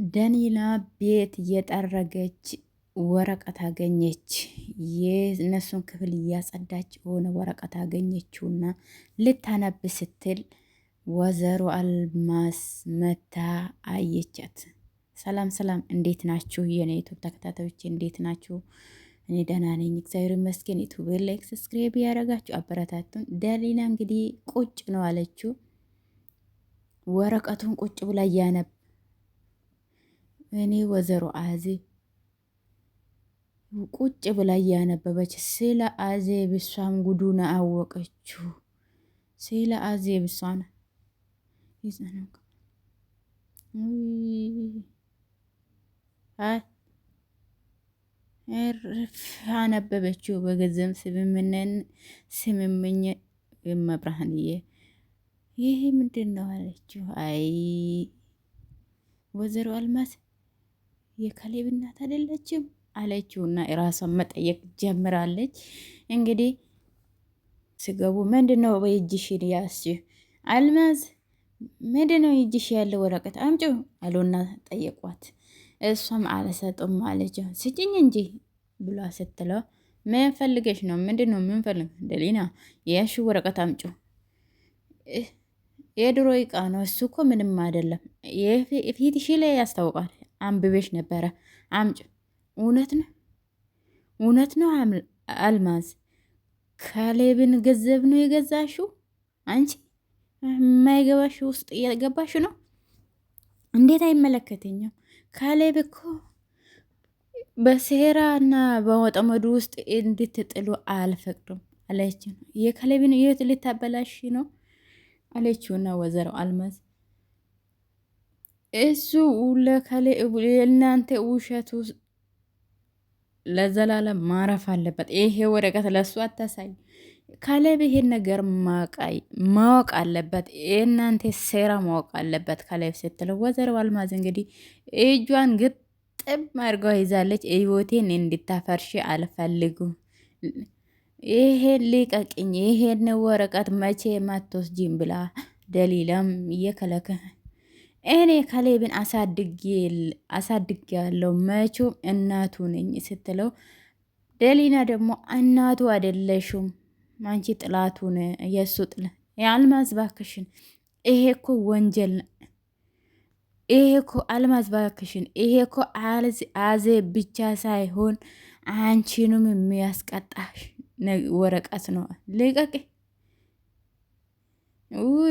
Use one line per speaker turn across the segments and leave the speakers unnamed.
ዳኒላ ቤት እየጠረገች ወረቀት አገኘች። የእነሱን ክፍል እያጸዳች የሆነ ወረቀት አገኘችውና ልታነብ ስትል ወይዘሮ አልማዝ መታ አየቻት። ሰላም ሰላም፣ እንዴት ናችሁ የኔ ዩቱብ ተከታታዮች? እንዴት ናችሁ? እኔ ደህና ነኝ እግዚአብሔር ይመስገን። ዩቱብ ላይክ ሰብስክራይብ ያደረጋችሁ አበረታቱን። ዳኒላ እንግዲህ ቁጭ ነው አለችው። ወረቀቱን ቁጭ ብላ እያነብ እኔ ወይዘሮ አዜብ ቁጭ ብላ እያነበበች ስለ አዜብ እሷም ጉዱን አወቀችው። ስለ አዜብ እሷን አነበበችው። በገንዘብ ስምምኝ መብርሃንዬ ይሄ ምንድን ነው አለችው። አይ ወይዘሮ አልማዝ የካሌብ እናት አይደለችም አለችውና የራሷን መጠየቅ ጀምራለች። እንግዲህ ስገቡ ምንድነው በእጅሽን ያዝሽ? አልማዝ ምንድነው እጅሽ ያለው ወረቀት አምጪ አሉና ጠየቋት። እሷም አልሰጥም አለች። ስጭኝ እንጂ ብሏ ስትለው ምን ፈልገሽ ነው? ምንድነው ምን ፈልግ? ደሊና የያዝሽው ወረቀት አምጪ። የድሮ እቃ ነው እሱ እኮ ምንም አይደለም። ፊትሽ ላይ ያስታውቃል። አንብቤሽ ነበረ። አምጪ። እውነት ነው እውነት ነው አልማዝ ካሌብን ገንዘብ ነው የገዛሽው? አንቺ የማይገባሽ ውስጥ እየገባሽ ነው። እንዴት አይመለከተኝም? ካሌብ እኮ በሴራና በወጠመዱ ውስጥ እንድትጥሉ አልፈቅድም አለችው። የካሌብን ህይወት ልታበላሽ ነው አለችውና ወይዘሮ አልማዝ እሱ የእናንተ ውሸት ውስጥ ለዘላለም ማረፍ አለበት። ይሄ ወረቀት ለሱ አታሳይ። ካሌብ ይሄን ነገር ማወቅ አለበት። የእናንተ ሴራ ማወቅ አለበት ካሌብ ስትለው ወይዘሮ አልማዝ እንግዲህ እጇን ግጥም አድርገው ይዛለች። ህይወቴን እንድታፈርሺ አልፈልጉም። ይሄን ልቀቅኝ፣ ይሄን ወረቀት መቼ ማትወስጂም ብላ ደሊላም እየከለከ እኔ ካሌብን አሳድግ ያለው መቼም እናቱ ነኝ ስትለው ደሊና ደግሞ እናቱ አይደለሽም አንቺ ጥላቱን የእሱ ጥላ የአልማዝ ባክሽን፣ ይሄ እኮ ወንጀል ነው። ይሄ እኮ አልማዝ ባክሽን፣ ይሄ እኮ አዜብ ብቻ ሳይሆን አንቺንም የሚያስቀጣሽ ወረቀት ነው። ልቀቂ።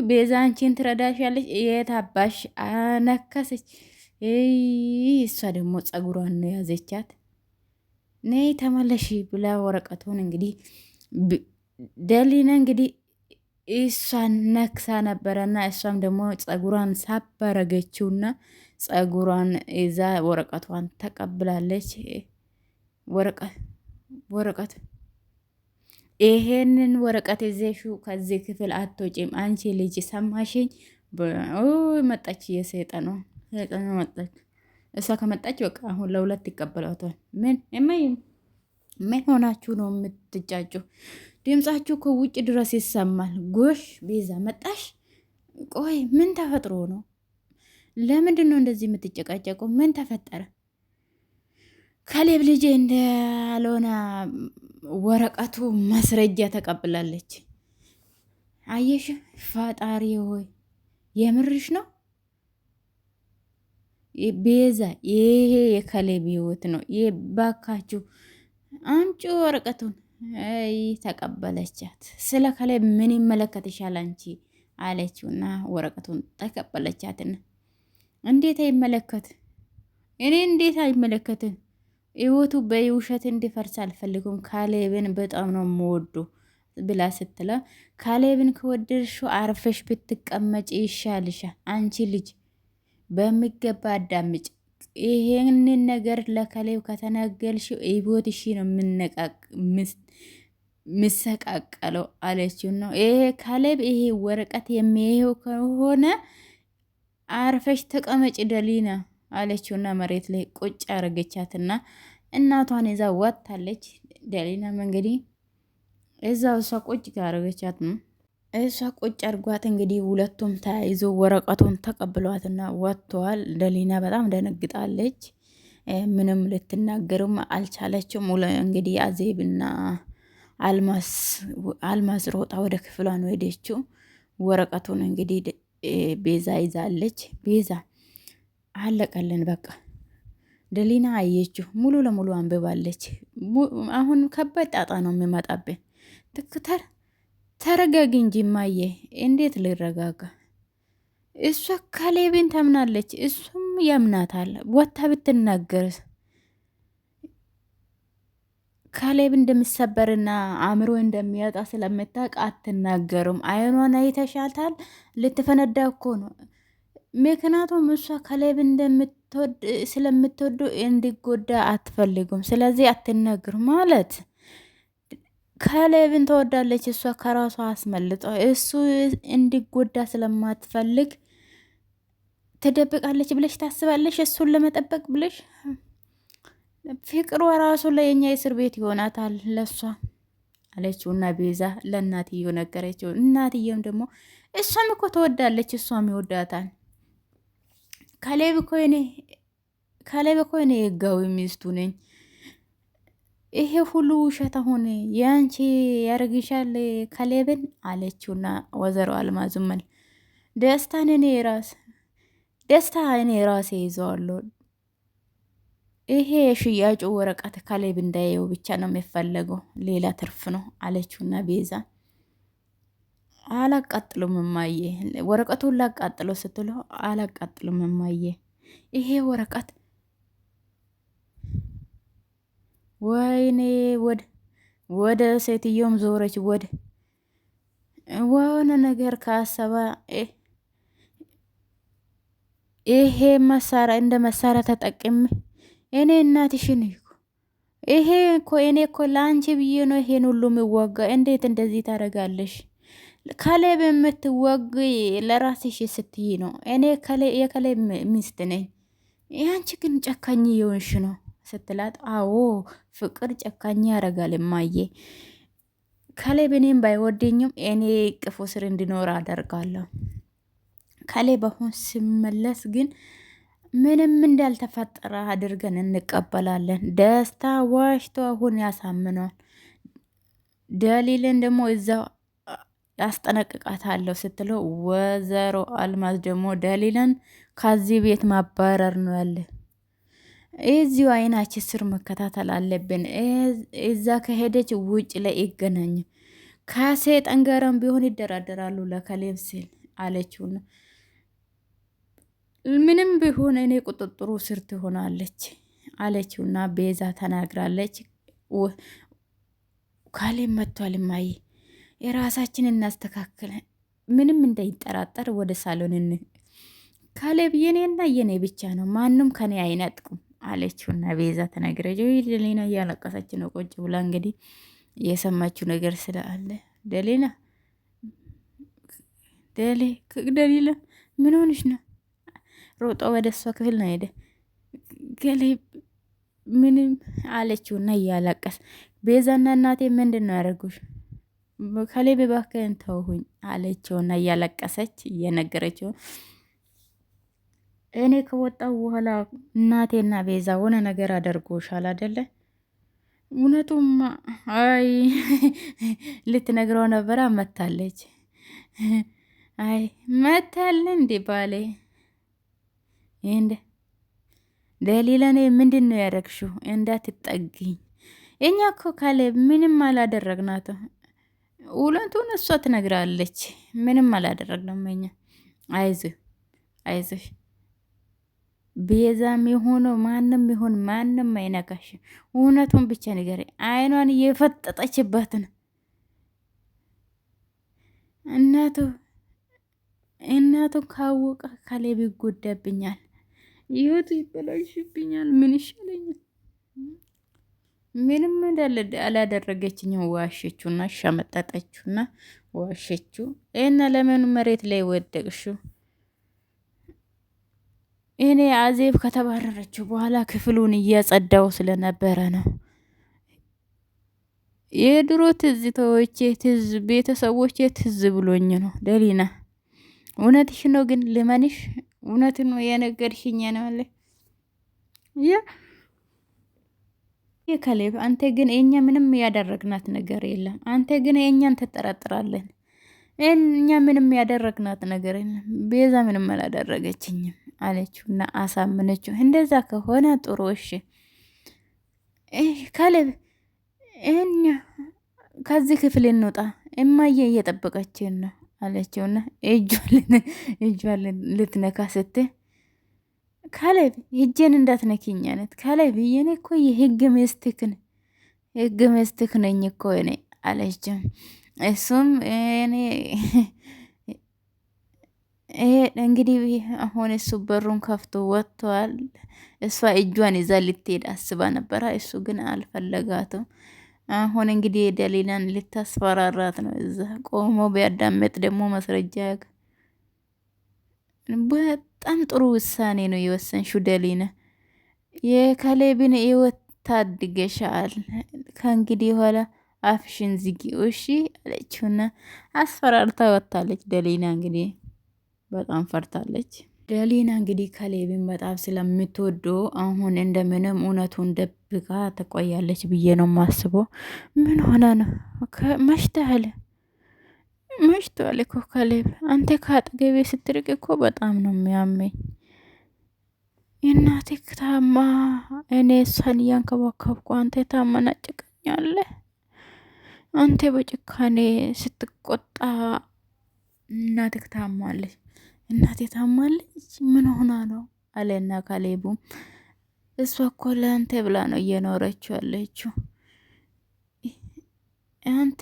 ቤዛ አንቺን ትረዳሻለች። የት አባሽ አነከሰች። እሷ ደግሞ ጸጉሯን ነው ያዘቻት። ነይ ተመለሺ ብላ ወረቀቱን እንግዲህ ደሊና እንግዲህ እሷን ነክሳ ነበረና እሷም ደግሞ ጸጉሯን ሳባረገችውና ጸጉሯን ይዛ ወረቀቷን ተቀብላለች። ወረቀት ይሄንን ወረቀት ይዘሽው ከዚህ ክፍል አትወጪም አንቺ ልጅ ሰማሽኝ? መጣች። የሰይጣን መጣች። እሷ ከመጣች በቃ አሁን ለሁለት ይቀበሏታል። ምን ሆናችሁ ነው የምትጫጩ? ድምጻችሁ እኮ ውጭ ድረስ ይሰማል። ጎሽ ቤዛ መጣሽ? ቆይ ምን ተፈጥሮ ነው? ለምንድን ነው እንደዚህ የምትጨቃጨቁ? ምን ተፈጠረ? ካሌብ ልጄ እንዳልሆነ ወረቀቱ ማስረጃ ተቀብላለች። አየሽ ፈጣሪ ሆይ የምርሽ ነው ቤዛ? ይሄ የካሌብ ህይወት ነው። ባካችሁ አምጪ ወረቀቱን። አይ ተቀበለቻት። ስለ ካሌብ ምን ይመለከትሻል አንቺ አለችውና ወረቀቱን ተቀበለቻትና እንዴት አይመለከት? እኔ እንዴት አይመለከትም? ህይወቱ በውሸት እንዲፈርስ አልፈልጉም። ካሌብን በጣም ነው የምወዱ ብላ ስትለ ካሌብን ከወደድሽው አርፈሽ ብትቀመጭ ይሻልሻል። አንቺ ልጅ በሚገባ አዳምጭ። ይሄንን ነገር ለካሌብ ከተናገልሽው ህይወትሽ ነው ምሰቃቀለው አለችው ነው። ይሄ ካሌብ ይሄ ወረቀት የሚሄው ከሆነ አርፈሽ ተቀመጭ ደሊና አለችውና መሬት ላይ ቁጭ አረገቻትና እናቷን ይዛ ወጥታለች። ደሊናም እንግዲህ እዛው እሷ ቁጭ ካረገቻት ነው እሷ ቁጭ አድርጓት እንግዲህ ሁለቱም ተያይዞ ወረቀቱን ተቀብሏትና ወጥተዋል። ደሊና በጣም ደነግጣለች። ምንም ልትናገርም አልቻለችም። እንግዲህ አዜብና አልማዝ ሮጣ ወደ ክፍሏ ነው ሄደችው። ወረቀቱን እንግዲህ ቤዛ ይዛለች። ቤዛ አለቀልን በቃ ደሊና አየችው፣ ሙሉ ለሙሉ አንብባለች። አሁን ከባድ ጣጣ ነው የሚመጣብን። ትክተር ተረጋጊ እንጂ ማየ፣ እንዴት ልረጋጋ? እሷ ካሌብን ታምናለች፣ እሱም ያምናታል። ወታ ብትናገርስ ካሌብ እንደሚሰበርና አእምሮ እንደሚያጣ ስለምታውቅ አትናገርም። አይኗን አይተሻታል፣ ልትፈነዳ እኮ ነው። ምክንያቱም እሷ ካሌብ ስለምትወዱ እንዲጎዳ አትፈልጉም። ስለዚህ አትናገር ማለት ካሌብን ትወዳለች እሷ ከራሷ አስመልጦ እሱ እንዲጎዳ ስለማትፈልግ ትደብቃለች ብለሽ ታስባለሽ? እሱን ለመጠበቅ ብለሽ ፍቅሯ ራሱ ለየኛ የእስር ቤት ይሆናታል ለሷ አለችው እና ቤዛ ለእናትየው ነገረችው። እናትየውም ደግሞ እሷም እኮ ትወዳለች፣ እሷም ይወዳታል። ካሌብ እኮ እኔ ህጋዊ ሚስቱ ነኝ። ይሄ ሁሉ ውሸት አሁን የአንቺ ያደርግሻል ካሌብን አለችውና ወይዘሮ አልማዝመል ደስታ እኔ ራሴ ይዘዋለሁ። ይሄ የሽያጩ ወረቀት ካሌብ እንዳየው ብቻ ነው የሚፈለገው፣ ሌላ ትርፍ ነው አለችውና ቤዛ አላቃጥሉም እማዬ፣ ወረቀቱን ላቃጥሎ ስትለው አላቃጥሉም እማዬ፣ ይሄ ወረቀት ወይኔ ወደ ሴትዮም ዞረች። ወነ ነገር ካሰባ ይሄ መሳሪያ እንደ መሳሪያ ተጠቅሜ እኔ እናትሽን ይሄ እኮ እኔ እኮ ለአንቺ ብዬ ነው ይሄን ሁሉ የሚዋጋ። እንዴት እንደዚህ ታደርጋለሽ? ካሌብ የምትወግ ለራስሽ ስትይ ነው። እኔ የካሌብ ሚስት ነኝ። ያንቺ ግን ጨካኝ የሆንሽ ነው ስትላት፣ አዎ ፍቅር ጨካኝ ያደርጋል እማዬ። ካሌብ እኔም ባይወደኝም እኔ ቅፉ ስር እንዲኖር አደርጋለሁ። ካሌብ አሁን ሲመለስ ግን ምንም እንዳልተፈጠረ አድርገን እንቀበላለን። ደስታ ዋሽቶ አሁን ያሳምነዋል። ደሊልን ደግሞ እዛው ያስጠነቅቃታለሁ ስትለው፣ ወይዘሮ አልማዝ ደግሞ ደሊልን ከዚህ ቤት ማባረር ነው ያለ። እዚሁ አይናችን ስር መከታተል አለብን። እዛ ከሄደች ውጭ ላይ ይገናኙ ከሴጠን ጋርም ቢሆን ይደራደራሉ ለካሌብ ሲል አለችው ነው። ምንም ቢሆን እኔ ቁጥጥሩ ስር ትሆናለች አለችውና ቤዛ ተናግራለች። ካሌብ መጥቷል እማዬ፣ የራሳችን እናስተካክል፣ ምንም እንዳይጠራጠር ወደ ሳሎን ካሌብ የኔና የኔ ብቻ ነው፣ ማንም ከኔ አይነጥቁም አለችውና ቤዛ ተናግረች። ደሊና እያለቀሰች ነው ቁጭ ብላ እንግዲህ የሰማችው ነገር ስላለ ደሊና ምን ሆንሽ ነው? ሮጦ ወደ እሷ ክፍል ነው ሄደ። ካሌብ ምንም አለችውና እያለቀስ ቤዛና እናቴ ምንድን ነው ያደርጉሽ? ካሌብ እባክህን ተውሁኝ አለችውና እያለቀሰች እየነገረችው እኔ ከወጣው በኋላ እናቴና ቤዛ ሆነ ነገር አደርጎሻል አይደለ? እውነቱም አይ ልትነግረው ነበረ። መታለች። አይ መታለ እንዴ ባሌ እንደ ደሊለኔ ምንድን ነው ያደረግሽው? እንዳትጠጊኝ። እኛ እኮ ካሌብ ምንም አላደረግናትም። እውነቱን እሷ ትነግራለች። ምንም አላደረግንም እኛ። አይዞሽ ቤዛም የሆነው ማንም ይሁን ማንም አይነካሽ። እውነቱን ብቻ ንገሪ። አይኗን እየፈጠጠችበትን እናቱ ካወቀ ካሌብ ይጎዳብኛል፣ ህይወቱ ይበላሽብኛል። ምን ይሻለኛል? ምንም አላደረገችኝም። ዋሸችውና ሸመጠጠችውና ዋሸችው። እና ለምን መሬት ላይ ወደቅሽው? እኔ አዜብ ከተባረረችው በኋላ ክፍሉን እያጸዳው ስለነበረ ነው። የድሮ ትዝታዎቼ ቤተሰቦቼ ትዝ ብሎኝ ነው ደሊና። እውነትሽ ነው ግን ልመንሽ? እውነት ነው የነገርሽኝ ነው አለ ያ የከሌብ። አንተ ግን የኛ ምንም ያደረግናት ነገር የለም። አንተ ግን የእኛን ትጠረጥራለን። እኛ ምንም ያደረግናት ነገር የለም። ቤዛ ምንም አላደረገችኝም አለችው እና አሳምነችው። እንደዛ ከሆነ ጥሩ እሺ ከሌብ እኛ ከዚህ ክፍል እንውጣ፣ እማዬ እየጠበቀችን ነው አለችውና እጇን ልትነካ ስትል ካሌብ እጄን እንዳትነኪኝ አለት። ካሌብ የኔ እኮ የህግ ሚስትክ ነኝ እኮ እኔ አለችው። እሱም እኔ እንግዲህ አሁን እሱ በሩን ከፍቶ ወጥቷል። እሷ እጇን ይዛ ልትሄድ አስባ ነበረ። እሱ ግን አልፈለጋትም። አሁን እንግዲህ ደሊናን ልታስፈራራት ነው። እዛ ቆሞ ቢያዳምጥ ደግሞ ማስረጃ በጣም ጥሩ ውሳኔ ነው የወሰንሽው ደሊና። የካሌብን ህይወት ታድገሻል። ከእንግዲህ ኋላ አፍሽን ዝጊ እሺ አለችውና አስፈራርታ ወጥታለች። ደሊና እንግዲህ በጣም ፈርታለች። ደሊና እንግዲህ ካሌብን በጣም ስለምትወደው አሁን እንደምንም እውነቱን ደብቃ ትቆያለች ብዬ ነው ማስበው። ምን ሆነ ነው መሽቷል እኮ ካሌብ፣ አንተ ከአጠገቤ ስትርቅ እኮ በጣም ነው የሚያመኝ። እናቴ ታማ እኔ እሷን እያንከባከብኩ አንተ ታመናጭቀኛለህ። አንተ በጭካኔ ስትቆጣ እናትህ ታማለች። እናቴ ታማለች ምን ሆና ነው አለና ካሌቡም እሷ እኮ ለአንተ ብላ ነው እየኖረችው ያለችው። አንተ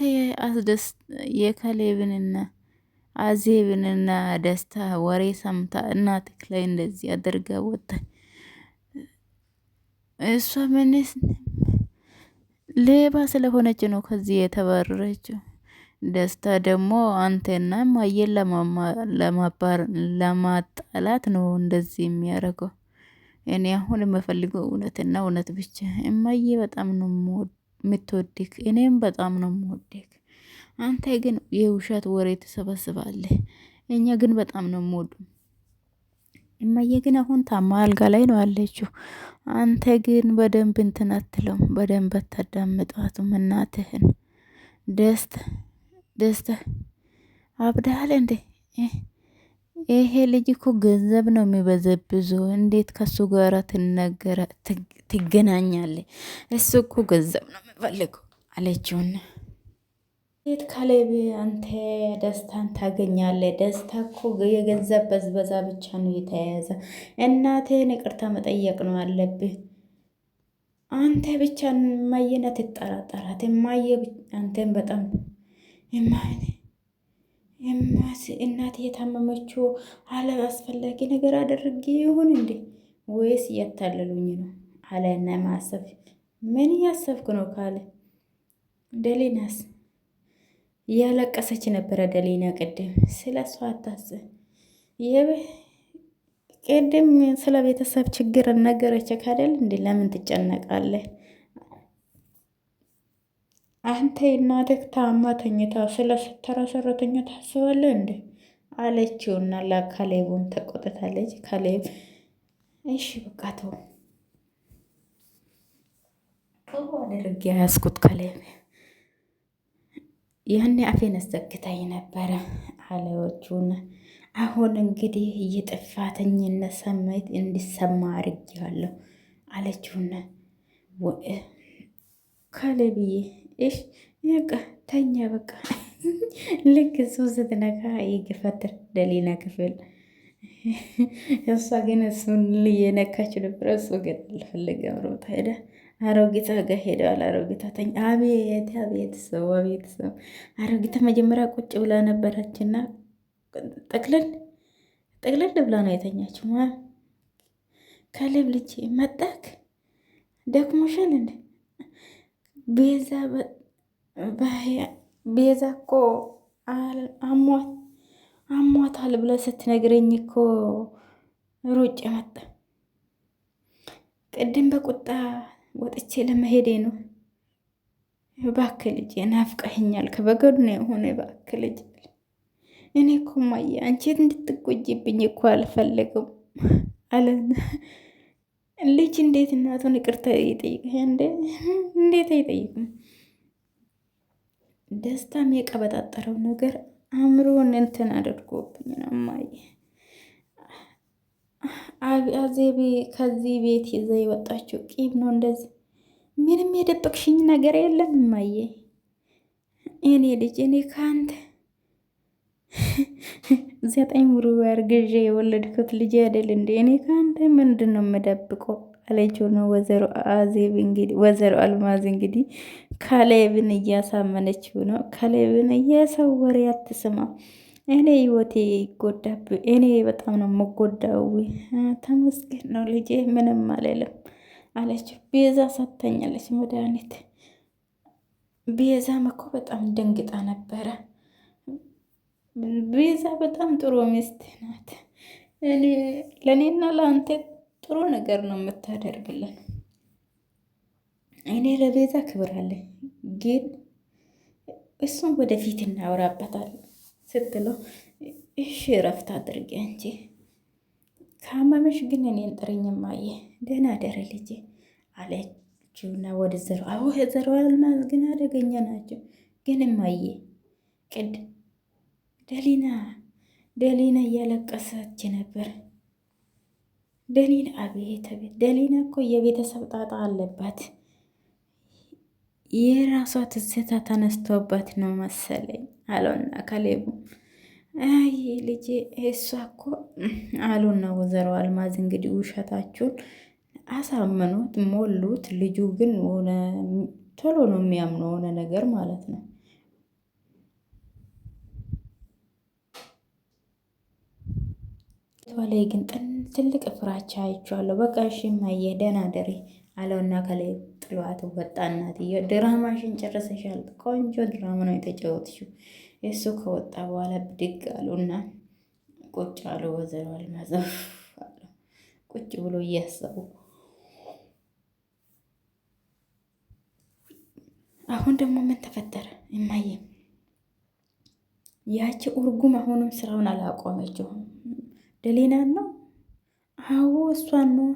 የካሌብንና አዜብንና ደስታ ወሬ ሰምታ እናትህ ላይ እንደዚህ አድርጋ ወጣ። እሷ ምንስ ሌባ ስለሆነች ነው ከዚህ የተባረረችው። ደስታ ደግሞ አንተና ማየን ለማጣላት ነው እንደዚህ የሚያደርገው። እኔ አሁን የምፈልገው እውነትና እውነት ብቻ። እማዬ በጣም ነው የምትወድክ፣ እኔም በጣም ነው የምወድክ። አንተ ግን የውሸት ወሬ ትሰበስባለህ። እኛ ግን በጣም ነው የምወዱ። እማዬ ግን አሁን ታማ አልጋ ላይ ነው አለችው። አንተ ግን በደንብ እንትን አትለውም፣ በደንብ አታዳምጣትም እናትህን። ደስታ አብዳሃል እንዴ? ይሄ ልጅ እኮ ገንዘብ ነው የሚበዘብዘው። እንዴት ከሱ ጋር ትገናኛለህ? እሱ እኮ ገንዘብ ነው የሚፈልገው አለችውና እንዴት ካሌብ አንተ ደስታን ታገኛለህ? ደስታ እኮ የገንዘብ በዝበዛ ብቻ ነው የተያያዘ። እናትህን ይቅርታ መጠየቅ ነው አለብህ። አንተ ብቻ እማዬን አትጠራጠራት። እማዬ አንተን በጣም እናቴ የታመመችው አስፈላጊ ነገር አደረጌ ይሁን እንዴ ወይስ እያታለሉኝ ነው አለና ማሰብ። ምን እያሰብኩ ነው ካለ ደሊናስ እያለቀሰች ነበረ። ደሊና ቅድም ስለ እሷ አታስብ። ቅድም ስለ ቤተሰብ ችግር ነገረች ካደል እንዴ ለምን ትጨነቃለህ? አንተ እናትህ ታማ ተኝታ ስለ ተራ ሰራተኛ ታስባለህ እንዴ አለችውና ለካሌቡም ተቆጥታለች። ካሌብ እሺ በቃ ተው አድርጌ ያዝኩት። ካሌብ ያኔ አፌን አዘግታኝ ነበረ አለዎቹን። አሁን እንግዲህ የጥፋተኝነት ስሜት እንዲሰማ አድርጌዋለሁ አለችውና ካሌብዬ እሽ በቃ ተኛ በቃ ልክ እሱ ስትነካ ይገፈትር ደሊና ክፍል። እሷ ግን እሱን እየነካች ነበር። እሱ ግን አልፈለገም። ሮጣ ሄደ። አሮጊቷ ጋር ሄደዋል። አሮጊቷ ተኛ። አቤት አቤት ሰው አቤት ሰው። አሮጊቷ መጀመሪያ ቁጭ ብላ ነበረችና ጠቅልል ብላ ነው የተኛችው። ካሌብ ልጅ መጣክ ደክሞሻል እንዴ? ቤዛ እኮ አሟታል ብለህ ስትነግረኝ እኮ ሮጬ መጣ። ቅድም በቁጣ ወጥቼ ለመሄዴ ነው። እባክህ ልጄ ናፍቀኸኛል፣ ከበጎኔ የሆነ እባክህ ልጄ። እኔ እኮ እማዬ አንቺ እንድትጎጂብኝ እኮ አልፈልግም አለ። ልጅ እንዴት እናቱን ይቅርታ ይጠይቅ? እንዴት አይጠይቅም? ደስታም የቀበጣጠረው ነገር አእምሮን እንትን አድርጎብኝ ነው እማዬ። አዜቤ ከዚህ ቤት ይዘ የወጣችው ቂም ነው እንደዚህ። ምንም የደበቅሽኝ ነገር የለም እማዬ። እኔ ልጅ እኔ ከአንተ 9 ወር አርግዤ የወለድኩት ልጅ አይደል እንዴ? እኔ ከአንተ ምንድን ነው የምደብቀው? አለችው ነው ወይዘሮ አዜብ። እንግዲህ ወይዘሮ አልማዝ እንግዲህ ካሌብን እያሳመነችው ነው። ካሌብን የሰው ወሬ አትስማ፣ እኔ ህይወቴ ይጎዳብ፣ እኔ በጣም ነው የምጎዳው። ተመስገን ነው ልጄ፣ ምንም አልልም አለችው። ቤዛ ሰጥተኛለች መድኃኒት። ቤዛም እኮ በጣም ደንግጣ ነበረ። ቤዛ በጣም ጥሩ ሚስት ናት። ለእኔና ለአንተ ጥሩ ነገር ነው የምታደርግልን። እኔ ለቤዛ ክብር አለኝ፣ ግን እሱም ወደፊት እናወራበታል ስትለው እሺ እረፍት አድርጌ አንቺ ካመመሽ ግን እኔን ጥሪኝ እማዬ፣ ደህና ደረ ልጄ አለችውና ወደ ዘሮ አልማዝ ግን አደገኛ ናቸው። ግን እማዬ ደሊና እያለቀሰች ነበር። ደሊና አቤት አቤት፣ ደሊና እኮ የቤተሰብ ጣጣ አለባት። የራሷ ትዝታ ተነስቶባት ነው መሰለኝ አለውና ካሌቡ አይ ልጄ እሷ እኮ አሉና ወይዘሮ አልማዝ እንግዲህ ውሸታችሁን አሳመኑት፣ ሞሉት። ልጁ ግን ቶሎ ነው የሚያምነው ሆነ ነገር ማለት ነው። ላይ ግን ትልቅ ፍራቻ አይቼዋለሁ። በቃ እሺ እማዬ ደህና ደሪ አለውና ከላይ ጥሏት ወጣ። እናትዬ ድራማሽን ጨርሰሻል፣ ቆንጆ ድራማ ነው የተጫወትሽው። እሱ ከወጣ በኋላ ብድግ አሉና ቁጭ አሉ። ወይዘሮ አልማዝ ቁጭ ብሎ እያሰቡ አሁን ደግሞ ምን ተፈጠረ እማዬ? ያቺ እርጉም አሁንም ስራውን አላቆመችውም። ደሊናን ነው? አዎ እሷን ነው።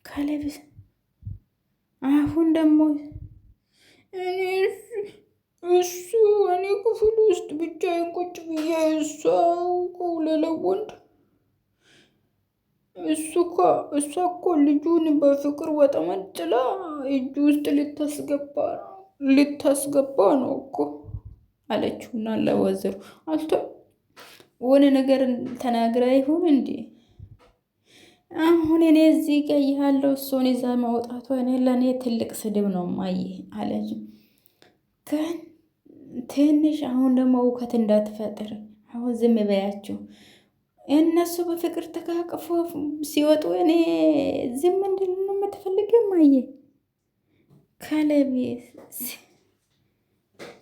ካሌብስ አሁን ደግሞ እኔ ክፍል ውስጥ ብቻዬን ቁጭ ብዬ እሷ ሌላ ወንድ እሷ እኮ ልጁን በፍቅር ወጠመድ ጥላ እጁ ውስጥ ልታስገባ ነው እኮ አለችውና ለወይዘሮ ሆነ ነገር ተናግራ ይሁን እንዴ? አሁን እኔ እዚህ ጋር ያለው እሱን ይዛ ማውጣቷ ለእኔ ትልቅ ስድብ ነው ማየ አለች። ግን ትንሽ አሁን ደግሞ እውከት እንዳትፈጥር አሁን ዝም በያቸው። እነሱ በፍቅር ተቃቅፎ ሲወጡ እኔ ዝም እንድል ነው የምትፈልገው ማየ?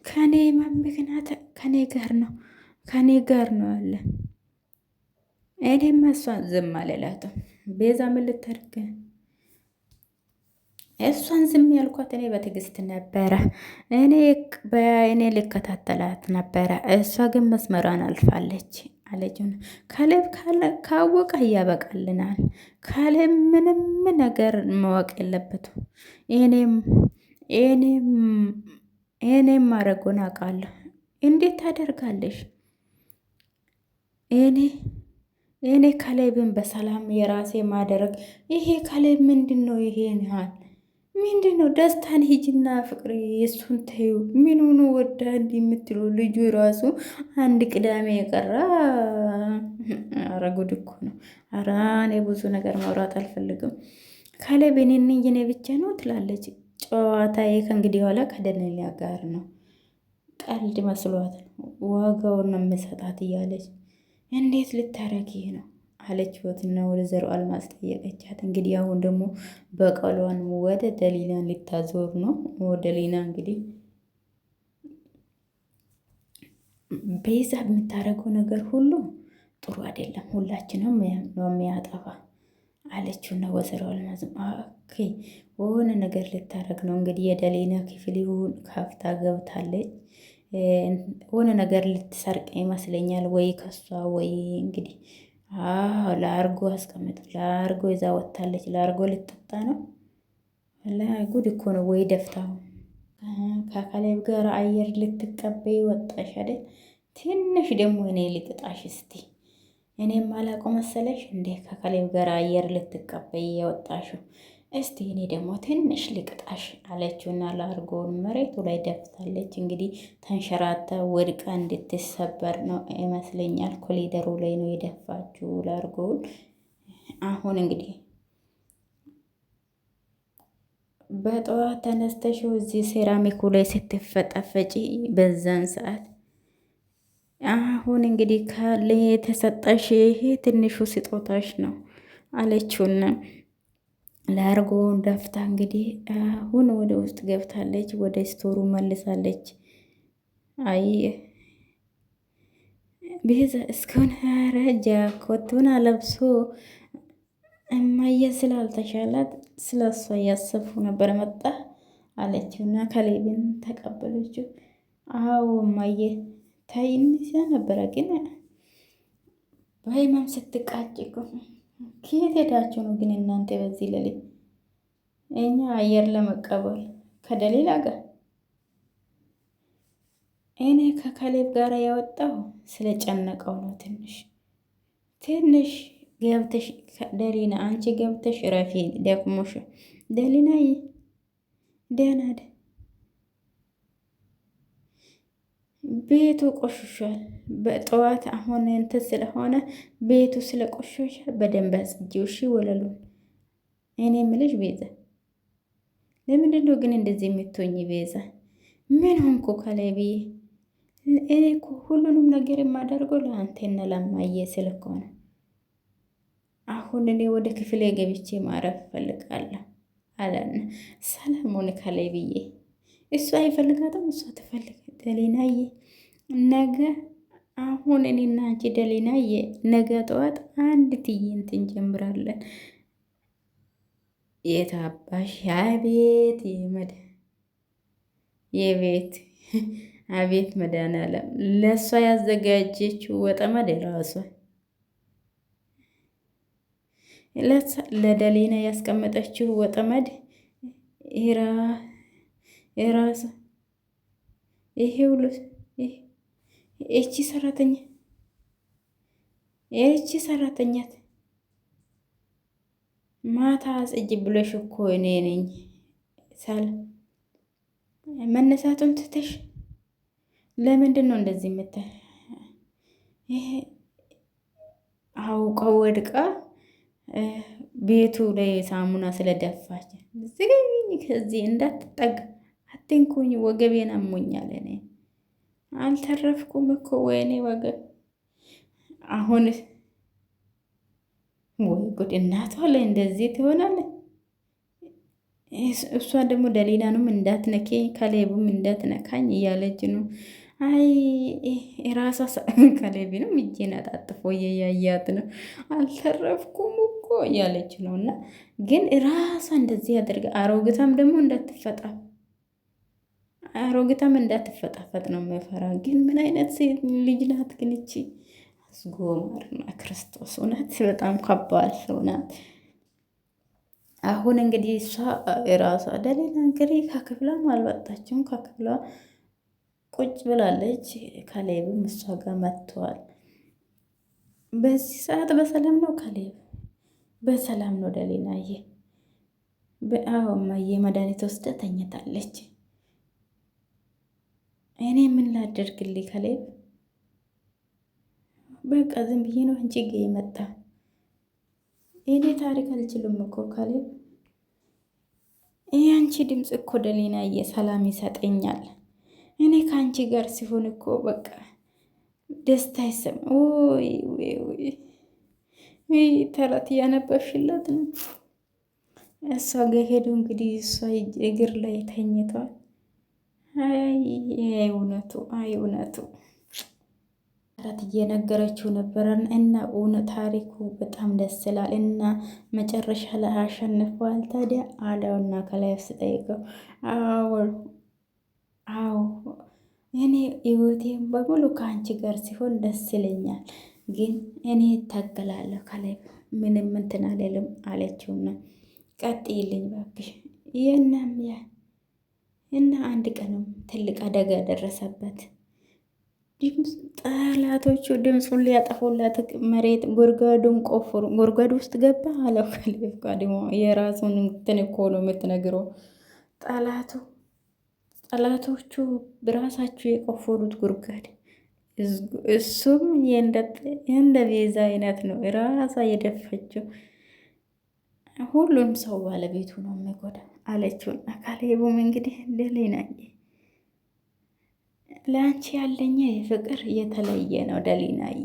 ከኔ ምክንያት ከኔ ጋር ነው አለ። እኔማ እሷን ዝም አልላትም። ቤዛ ምን ልታደርግ? እሷን ዝም ያልኳት እኔ በትዕግስት ነበረ። እኔ ልከታተላት ነበረ። እሷ ግን መስመሯን አልፋለች አለችው። ካሌብ ካወቀ ያበቃልናል። ካሌብ ምንም ነገር ማወቅ የለበትም። እኔም ማድረጉን አውቃለሁ። እንዴት ታደርጋለሽ? እኔ ካሌብን በሰላም የራሴ ማደረግ ይሄ ካሌብ ምንድን ነው? ይሄን ያህል ምንድን ነው? ደስታን ሂጅና ፍቅር የእሱን ተዩ። ምን ሆኖ ወዳ እንዲህ የምትሉ ልጁ ራሱ አንድ ቅዳሜ የቀራ። ኧረ ጉድ እኮ ነው። ኧረ እኔ ብዙ ነገር ማውራት አልፈልግም። ካሌብ የኔ ብቻ ነው ትላለች። ጨዋታዬ ከእንግዲህ ኋላ ከደነሊያ ጋር ነው። ቀልድ መስሏት ዋጋውን ነው የምሰጣት እያለች እንዴት ልታረጊ ነው አለችወትና ወይዘሮ አልማዝ ጠየቀቻት። እንግዲህ አሁን ደግሞ በቀሏን ወደ ደሊናን ልታዞር ነው። ደሊና እንግዲህ ቤዛ የምታደርገው ነገር ሁሉ ጥሩ አይደለም። ሁላችንም ነው የሚያጠፋ። አለችውና ወይዘሮ አልማዝም ኦኬ የሆነ ነገር ልታረግ ነው እንግዲህ የደሊና ክፍል ይሁን ካፍታ ገብታለች። የሆነ ነገር ልትሰርቅ ይመስለኛል ወይ ከሷ ወይ እንግዲህ ለአርጎ አስቀምጥ ለአርጎ ይዛ ወጥታለች። ለአርጎ ልትጠጣ ነው። ጉድ እኮ ነው ወይ ደፍታው ከካሌብ ጋር አየር ልትቀበይ ወጣሽ አይደል? ትንሽ ደግሞ እኔ ልቅጣሽ እስቲ እኔም አላውቀው መሰለሽ እንዴ ከካሌብ ጋር አየር ልትቀበይ የወጣሽው? እስቲ እኔ ደግሞ ትንሽ ልቅጣሽ አለችውና ለአርጎውን መሬቱ ላይ ደፍታለች። እንግዲህ ተንሸራታ ወድቃ እንድትሰበር ነው ይመስለኛል። ኮሊደሩ ላይ ነው የደፋችው ለአርጎውን። አሁን እንግዲህ በጠዋት ተነስተሽው እዚህ ሴራሚኩ ላይ ስትፈጠፈጪ በዛን ሰዓት አሁን እንግዲህ ካለ የተሰጠሽ ይሄ ትንሹ ስጦታሽ ነው አለችውና ለአርጎውን ደፍታ እንግዲህ አሁን ወደ ውስጥ ገብታለች። ወደ ስቶሩ መልሳለች። አይ ቤዛ እስካሁን ረጃ ኮቱን አለብሶ እማዬ ስላልተሻላት ስለ እሷ እያሰብኩ ነበር መጣ አለችውና ካሌብን ተቀበለችው። አዎ እማዬ ታይንሳ ነበረ ግን በህመም ስትቃጭቁ ከየት ሄዳችሁ ነው ግን እናንተ በዚህ ሌሊት? እኛ አየር ለመቀበል ከደሊላ ጋር እኔ ከካሌብ ጋር ያወጣው ስለጨነቀው ነው። ትንሽ ገብተሽ ደሊና አንቺ ገብተሽ ረፊ ደክሞሽ ደሊና ደህና ቤቱ ቆሽሿል። በጠዋት አሁን እንትን ስለሆነ ቤቱ ስለቆሸሸ በደንብ አጽጂው። እሺ ወለሉን። እኔ የምልሽ ቤዛ ለምንድን ነው ግን እንደዚህ የምትሆኝ? ቤዛ ምን ሆንኩ ከላይ ብዬ እኔ እኮ ሁሉንም ነገር የማደርገው ለአንቴና ለማየ ስል እኮ ነው። አሁን እኔ ወደ ክፍሌ ገብቼ ማረፍ እፈልጋለሁ አለና ሰለሞን ከላይ ብዬ እሱ አይፈልጋትም፣ እሷ ትፈልግ ደሊናዬ ነገ አሁን እኔና አንቺ ደሊናዬ ነገ ጠዋት አንድ ትዕይንት እንጀምራለን። የታባሽ አቤት የቤት አቤት መድኃኒዓለም ለእሷ ያዘጋጀችው ወጠመድ ራሷ ለደሊና ያስቀመጠችው ወጠመድ የራሷ ይሄ ሁሉ እቺ ሰራተኛት ማታ አጽጅ ብለሽ እኮ እኔ ነኝ ሳል መነሳቱን ትተሽ ለምንድን ነው እንደዚህ ይሄ አውቀው ወድቃ ቤቱ ላይ ሳሙና ስለደፋች ዝግኝ ከዚህ እንዳትጠጋ አትንኩኝ፣ ወገቤን አሞኛል። እኔ አልተረፍኩም እኮ ወይኔ ወገብ። አሁን ወይ ጉድ! እናቷ ላይ እንደዚህ ትሆናለች። እሷ ደግሞ ደሊላንም እንዳትነኬኝ ካሌብም እንዳትነካኝ እያለች ነው። አይ የራሷ ካሌብንም እጄን አጣጥፎ እየያያት ነው። አልተረፍኩም እኮ እያለች ነው። እና ግን ራሷ እንደዚህ አድርጋ አሮጊታም እንዳትፈጣፈጥ ነው የምፈራ። ግን ምን አይነት ሴት ልጅ ናት ግን እቺ? አስጎማርና ክርስቶስ እውነት በጣም ከባድ ሰው ናት። አሁን እንግዲህ እሷ የራሷ ደሊላ እንግዲህ ከክፍሏም አልወጣችም። ከክፍሏ ቁጭ ብላለች። ካሌብም እሷ ጋር መጥተዋል። በዚህ ሰዓት በሰላም ነው ካሌብ? በሰላም ነው ደሊናዬ? አዎ እማዬ መድኃኒት ወስዳ ተኝታለች። እኔ ምን ላደርግልኝ ካሌብ? በቃ ዝም ብዬ ነው እንጂ ጌ መጣ። እኔ ታሪክ አልችልም እኮ ካሌብ። ይህ አንቺ ድምፅ እኮ ደሊናዬ ሰላም ይሰጠኛል። እኔ ከአንቺ ጋር ሲሆን እኮ በቃ ደስታ ይሰማ። ወይ ተረት እያነበብሽለት ነው። እሷ ጋ ሄዱ እንግዲህ እሷ እግር ላይ ተኝቷል። አይ እውነቱ ራት እየነገረችው ነበረን እና እውነት ታሪኩ በጣም ደስ ይላል እና መጨረሻ ላይ አሸንፏል ታዲያ አለውና ከላይ ስጠይቀው አዎ አዎ እኔ ህይወቴን በሙሉ ከአንቺ ጋር ሲሆን ደስ ይለኛል፣ ግን እኔ እታገላለሁ ከላይ ምንም እንትን አልልም አለችውና ቀጥይልኝ እባክሽ የናም ያ እና አንድ ቀንም ትልቅ አደጋ ደረሰበት። ጠላቶቹ ድምፁን ሊያጠፉለት መሬት ጉድጓዱን ቆፍሩ፣ ጉድጓድ ውስጥ ገባ አለው። ከልብ ቀድሞ የራሱን እንትን እኮ ነው የምትነግረው። ጠላቶቹ ራሳቸው የቆፈሩት ጉድጓድ፣ እሱም እንደ ቤዛ አይነት ነው ራሳ የደፈችው። ሁሉም ሰው ባለቤቱ ነው የሚጎዳ አለችውና ካሌቡም እንግዲህ ደሊናዬ ለአንቺ ያለኝ ፍቅር የተለየ ነው ደሊናዬ፣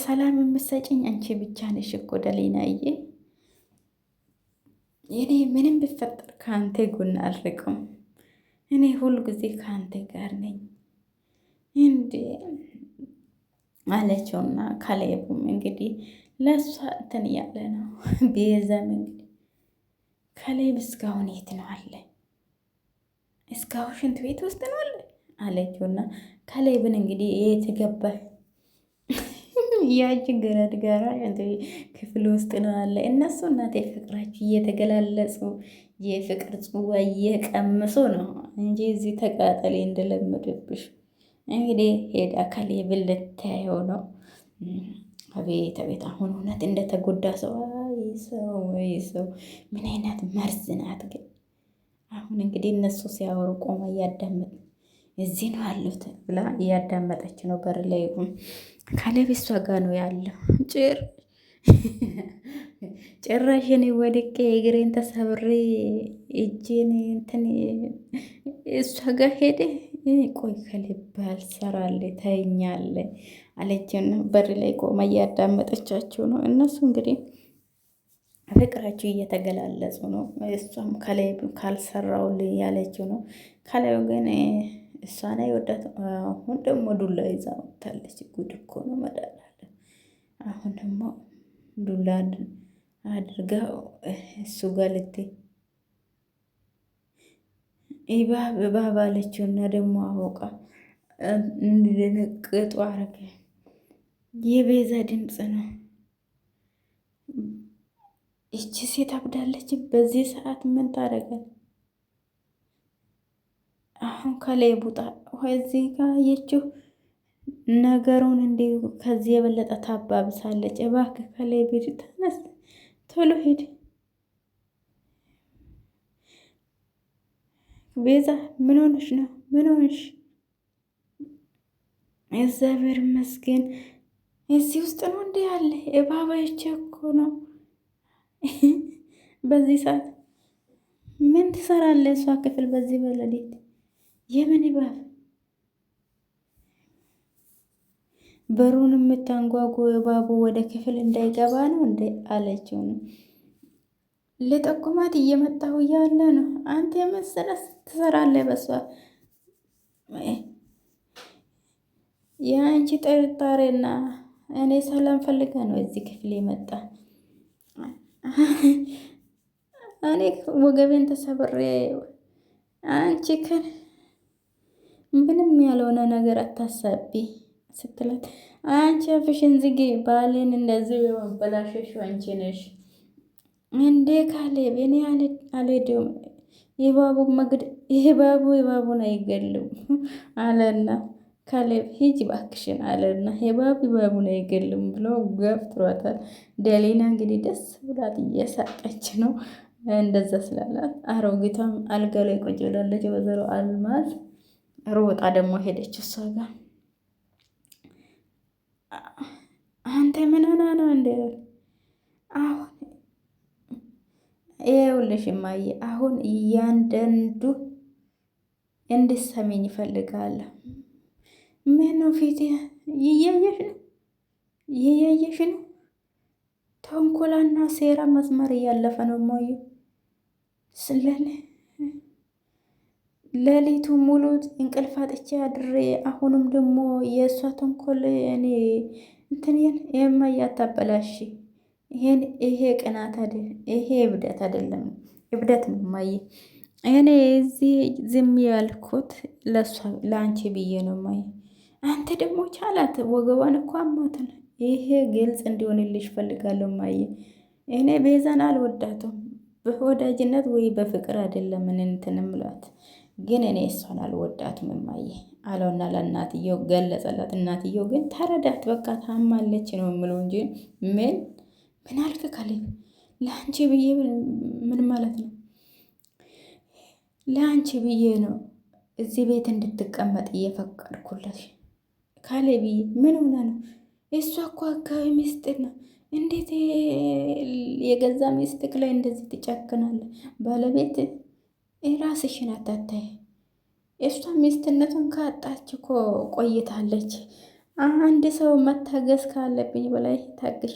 ሰላም የምትሰጭኝ አንቺ ብቻ ነሽ እኮ ደሊናዬ፣ እኔ ምንም ቢፈጠር ከአንተ ጎን አልርቅም፣ እኔ ሁሉ ጊዜ ከአንተ ጋር ነኝ እንዴ አለችውና ካሌቡም እንግዲህ ለእሷ እንትን እያለ ነው። ቤዛም እንግዲህ ካሌብ እስካሁን የት ነው አለ? እስካሁን ሽንት ቤት ውስጥ ነው አለ አለችውና ካሌብን እንግዲህ የት ገባህ? ያቺ ገረድ ጋራ ክፍል ውስጥ ነው አለ። እነሱ እናቴ ፍቅራችሁ እየተገላለጹ የፍቅር ጽዋ እየቀምሱ ነው እንጂ እዚህ ተቃጠሌ እንደለመደብሽ። እንግዲህ ሄዳ ካሌብን ልታየው ነው። አቤት አቤት! አሁን እውነት እንደተጎዳ ሰው ወይ ሰው ምን አይነት መርዝ ናት ግን! አሁን እንግዲህ እነሱ ሲያወሩ ቆማ እያዳመጥ እዚህ ነው ያሉት ብላ እያዳመጠች ነው። በር ላይ ካሌብ እሷ ጋ ነው ያለው። ጭራሽ እኔ ወድቄ እግሬን ተሰብሬ እጄን እንትን እሷ ጋ ሄደ። ቆይ ከልብ አልሰራለ ተኛለ አለችና በር ላይ ቆማ እያዳመጠቻቸው ነው። እነሱ እንግዲህ ፍቅራቸው እየተገላለጹ ነው። እሷም ከላይ ካልሰራውልኝ ያለችው ነው። ከላዩ ግን እሷን አይወዳት። አሁን ደግሞ ዱላ ይዛ ወጥታለች። ጉድ እኮ ነው መዳላለ። አሁን ደግሞ ዱላ አድርጋ እሱ ጋር ልትይ እባብ አለችውና ደግሞ አወቃ እንድደነቅጡ አረገ። የቤዛ ድምፅ ነው። ይቺ ሴት አብዳለች። በዚህ ሰዓት ምን ታደርጋል? አሁን ከላይ ቡጣ እዚህ ጋር አየችው ነገሩን እንዲሁ ከዚህ የበለጠ ታባብሳለች። እባክህ ከላይ ቤት ተነስ፣ ቶሎ ሂድ። ቤዛ ምን ሆነሽ ነው? ምን ሆነሽ? እግዚአብሔር ይመስገን እዚህ ውስጥ ነው እንዴ ያለ እባባይቼ እኮ ነው። በዚህ ሰዓት ምን ትሰራለህ? እሷ ክፍል በዚህ በሌሊት የምን እባብ? በሩን የምታንጓጉ እባቡ ወደ ክፍል እንዳይገባ ነው እንዴ አለችው። ነው ለጠቁማት እየመጣሁ እያለ ነው። አንተ የመሰለህ ትሰራለህ በሷ የአንቺ ጥርጣሬና እኔ ሰላም ፈልጋ ነው እዚህ ክፍል የመጣ። እኔ ወገቤን ተሰብሬ አንቺ ከን ምንም ያልሆነ ነገር አታሳቢ ስትላት፣ አንቺ አፍሽን ዝጊ፣ ባሌን እንደዚህ የማበላሸሽው አንቺ ነሽ እንዴ ካሌብ፣ እኔ አልሄድም። የባቡን አይገልም አለና ካሌብ ሂጂ እባክሽን አለና የባቡን አይገልም ብሎ ገፍትሯታል። ደሊና እንግዲህ ደስ ብላት እየሳቀች ነው። እንደዛ ስላላት አሮጊቷም አልጋ ላይ ቁጭ ብላለች። ወይዘሮ አልማዝ ሮጣ ደግሞ ሄደች እሷ ጋር። አንተ ምን ሆና ነው እንደ አሁን ይኸውልሽ እማዬ፣ አሁን እያንዳንዱ እንድትሰሚኝ ይፈልጋለሁ። ምን ነው ፊት እያየሽ ነው? እያየሽ ነው? ተንኮላና ሴራ መስመር እያለፈ ነው እማዬ። ስለኔ ሌሊቱ ሙሉ እንቅልፍ አጥቼ አድሬ አሁንም ደግሞ የእሷ ተንኮል እኔ እንትንን የማያታበላሽ ይሄ ቅናት አይደል? ይሄ እብደት አይደለም፣ እብደት ነው ማየ። እኔ እዚህ ዝም ያልኩት ለእሷ ለአንቺ ብዬ ነው ማየ። አንተ ደግሞ ቻላት፣ ወገቧን እኮ አሟታል። ይሄ ግልጽ እንዲሆንልሽ ፈልጋለሁ ማየ። እኔ ቤዛን አልወዳትም በወዳጅነት ወይ በፍቅር አይደለም ምን እንትን እምላት፣ ግን እኔ እሷን አልወዳትም እማዬ አለውና ለእናትየው ገለጸላት። እናትየው ግን ተረዳት፣ በቃ ታማለች ነው የምለው እንጂ ምን ምን አልክ ካሌብ? ለአንቺ ብዬ ምን ማለት ነው? ለአንቺ ብዬ ነው እዚህ ቤት እንድትቀመጥ እየፈቀድኩለት። ካሌብዬ ምን ሆነ ነው? እሷ እኮ አካባቢ ሚስጥር ነው። እንዴት የገዛ ሚስትክ ላይ እንደዚህ ትጨክናለህ? ባለቤት ራስሽን አታታይ። እሷ ሚስትነቱን ካጣች እኮ ቆይታለች። አንድ ሰው መታገስ ካለብኝ በላይ ታግሽ